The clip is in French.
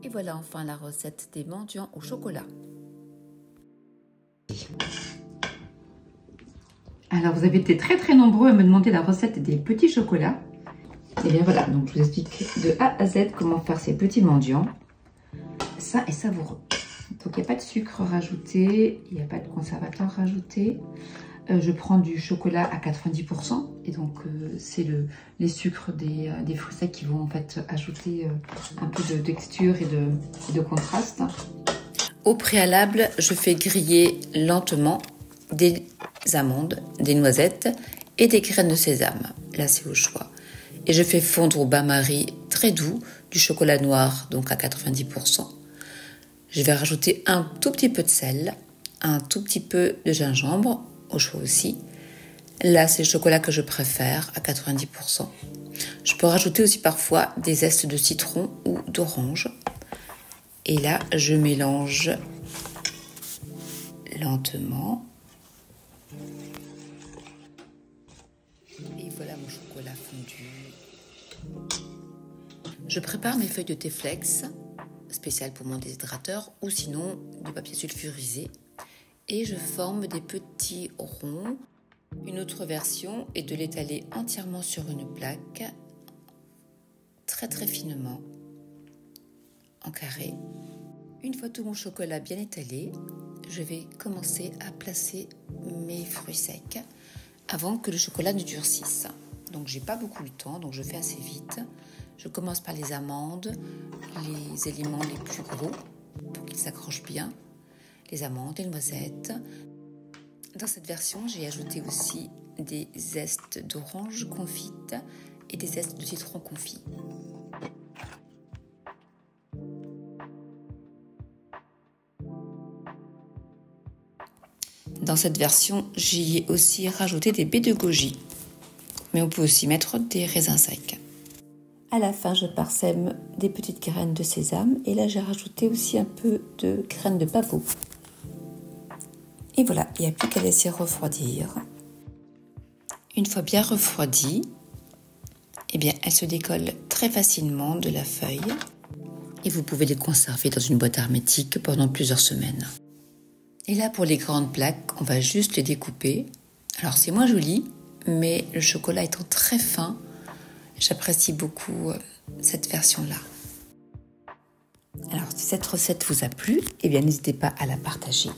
Et voilà enfin la recette des mendiants au chocolat. Alors vous avez été très nombreux à me demander la recette des petits chocolats. Et bien voilà, donc je vous explique de A à Z comment faire ces petits mendiants. Sain et savoureux. Donc il n'y a pas de sucre rajouté, il n'y a pas de conservateur rajouté. Je prends du chocolat à 90% et donc c'est les sucres des fruits secs qui vont en fait ajouter un peu de texture et de contraste. Au préalable, je fais griller lentement des amandes, des noisettes et des graines de sésame. Là, c'est au choix. Et je fais fondre au bain-marie très doux du chocolat noir, donc à 90%. Je vais rajouter un tout petit peu de sel, un tout petit peu de gingembre, au choix aussi. Là, c'est le chocolat que je préfère à 90%. Je peux rajouter aussi parfois des zestes de citron ou d'orange. Et là, je mélange lentement. Et voilà mon chocolat fondu. Je prépare mes feuilles de thé flex, spéciales pour mon déshydrateur, ou sinon du papier sulfurisé. Et je forme des petits ronds. Une autre version est de l'étaler entièrement sur une plaque, très finement, en carré. Une fois tout mon chocolat bien étalé, je vais commencer à placer mes fruits secs avant que le chocolat ne durcisse. Donc j'ai pas beaucoup de temps, donc je fais assez vite. Je commence par les amandes, les éléments les plus gros pour qu'ils s'accrochent bien. Les amandes, les noisettes. Dans cette version, j'ai ajouté aussi des zestes d'orange confite et des zestes de citron confit. Dans cette version, j'y ai aussi rajouté des baies de goji, mais on peut aussi mettre des raisins secs. À la fin, je parsème des petites graines de sésame et là, j'ai rajouté aussi un peu de graines de pavot. Et voilà, il n'y a plus qu'à laisser refroidir. Une fois bien refroidie, eh bien, elle se décolle très facilement de la feuille et vous pouvez les conserver dans une boîte hermétique pendant plusieurs semaines. Et là, pour les grandes plaques, on va juste les découper. Alors, c'est moins joli, mais le chocolat étant très fin, j'apprécie beaucoup cette version-là. Alors, si cette recette vous a plu, eh bien, n'hésitez pas à la partager.